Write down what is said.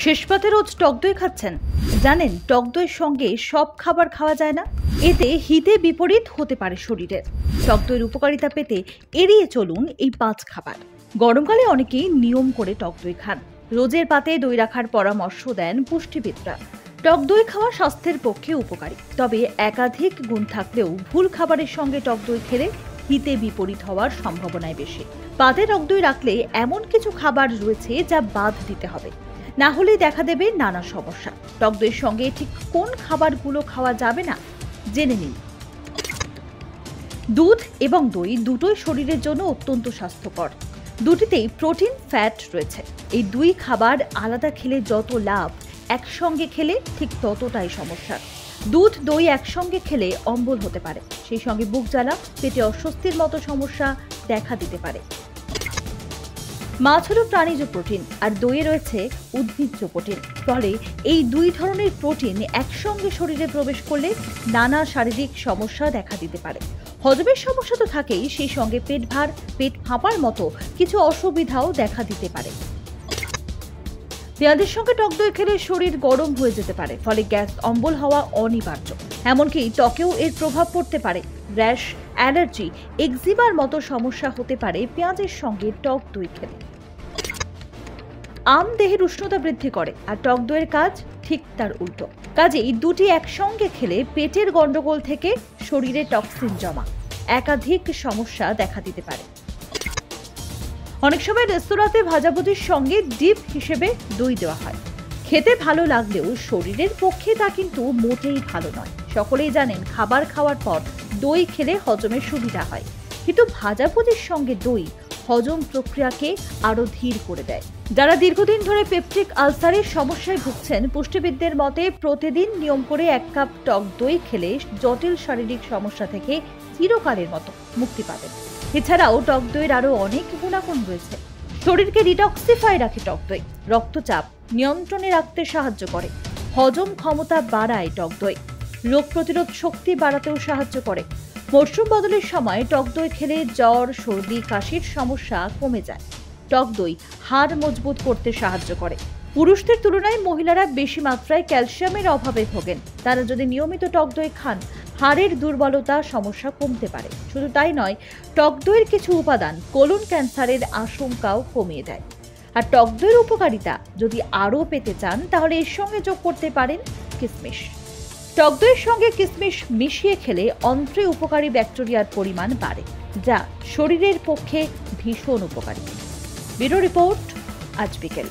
শেষ পাতে রোজ টক দই খাচ্ছেন? জানেন টক দইয়ের সঙ্গে সব খাবার খাওয়া যায় না। এতে হিতে বিপরীত হতে পারে শরীরের। টক দইয়ের উপকারিতা পেতে এড়িয়ে চলুন এই 5 খাবার। গরমকালে অনেকেই নিয়ম করে টক দই খান। রোজের পাতে দই রাখার পরামর্শ দেন পুষ্টিবিদরা। টক দই খাওয়া স্বাস্থ্যের পক্ষে উপকারী, তবে একাধিক গুণ থাকলেও ভুল খাবারের সঙ্গে টক দই খেলে হিতে বিপরীত হওয়ার সম্ভাবনাই বেশি। পাতে টক দই রাখলে এমন কিছু খাবার রয়েছে যা বাদ দিতে হবে, না হলে দেখা দেবে নানা সমস্যা। টক দইয়ের সঙ্গে ঠিক কোন খাবারগুলো খাওয়া যাবে না জেনে নিন। দুধ এবং দই দুটোই শরীরের জন্য অত্যন্ত স্বাস্থ্যকর। দুটিতেই প্রোটিন, ফ্যাট রয়েছে। এই দুই খাবার আলাদা খেলে যত লাভ, একসঙ্গে খেলে ঠিক ততটাই সমস্যা। দুধ, দই একসঙ্গে খেলে অম্বল হতে পারে, সেই সঙ্গে বুক জ্বালা, পেটে অস্বস্তির মতো সমস্যা দেখা দিতে পারে। মাছ হলো প্রাণীজ প্রোটিন আর দইয়ে রয়েছে উদ্ভিজ্জ প্রোটিন। ফলে এই দুই ধরনের প্রোটিন একসঙ্গে শরীরে প্রবেশ করলে নানা শারীরিক সমস্যা দেখা দিতে পারে। হজমের সমস্যা তো থাকেই, সেই সঙ্গে পেট ভার, পেট ফাঁপার মতো কিছু অসুবিধাও দেখা দিতে পারে। পেঁয়াজের সঙ্গে টক দই খেলে শরীর গরম হয়ে যেতে পারে, ফলে গ্যাস, অম্বল হওয়া অনিবার্য। এমনকি ত্বকেও এর প্রভাব পড়তে পারে। র্যাশ, অ্যালার্জি, এক্সিমার মতো সমস্যা হতে পারে পেঁয়াজের সঙ্গে টক দই খেলে। আম দেহের উষ্ণতা বৃদ্ধি করে, আর টক দইয়ের কাজ ঠিক তার উল্টো। কাজেই দুটি একসঙ্গে খেলে পেটের গন্ডগোল থেকে শরীরে টক্সিন জমা, একাধিক সমস্যা দেখা দিতে পারে। অনেক সময় রেস্তোরাঁতে ভাজাভুজির সঙ্গে ডিপ হিসেবে দই দেওয়া হয়। খেতে ভালো লাগলেও শরীরের পক্ষে তা কিন্তু মোটেই ভালো নয়। সকলেই জানেন খাবার খাওয়ার পর দই খেলে হজমের সুবিধা হয়, কিন্তু ভাজাভুজির সঙ্গে দই হজম প্রক্রিয়াকে আরো ধীর করে দেয়। যারা দীর্ঘদিন ধরে পেপটিক আলসারের সমস্যায় ভুগছেন, পুষ্টিবিদদের মতে প্রতিদিন নিয়ম করে 1 কাপ টক দই খেলে জটিল শারীরিক সমস্যা থেকে চিরকালের মতো মুক্তি পাবেন। এছাড়াও টক দইয়ের আরো অনেক গুণাগুণ রয়েছে। শরীরকে ডিটক্সিফাই রাখে টক দই, রক্তচাপ নিয়ন্ত্রণে রাখতে সাহায্য করে, হজম ক্ষমতা বাড়ায় টক দই, রোগ প্রতিরোধ শক্তি বাড়াতেও সাহায্য করে। মরশুম বদলের সময় টক দই খেলে জ্বর, সর্দি, কাশির সমস্যা কমে যায়। টক দই হাড় মজবুত করতে সাহায্য করে। পুরুষদের তুলনায় মহিলারা বেশি মাত্রায় ক্যালসিয়ামের অভাবে ভোগেন। তারা যদি নিয়মিত টক দই খান, হাড়ের দুর্বলতা সমস্যা কমতে পারে। শুধু তাই নয়, টক দইয়ের কিছু উপাদান কোলন ক্যান্সারের আশঙ্কাও কমিয়ে দেয়। আর টক দইয়ের উপকারিতা যদি আরও পেতে চান, তাহলে এর সঙ্গে যোগ করতে পারেন কিশমিশ। টক দইয়ের সঙ্গে কিশমিশ মিশিয়ে খেলে অন্ত্রে উপকারী ব্যাকটেরিয়ার পরিমাণ বাড়ে, যা শরীরের পক্ষে ভীষণ উপকারী। ব্যুরো রিপোর্ট, আজ বিকেল।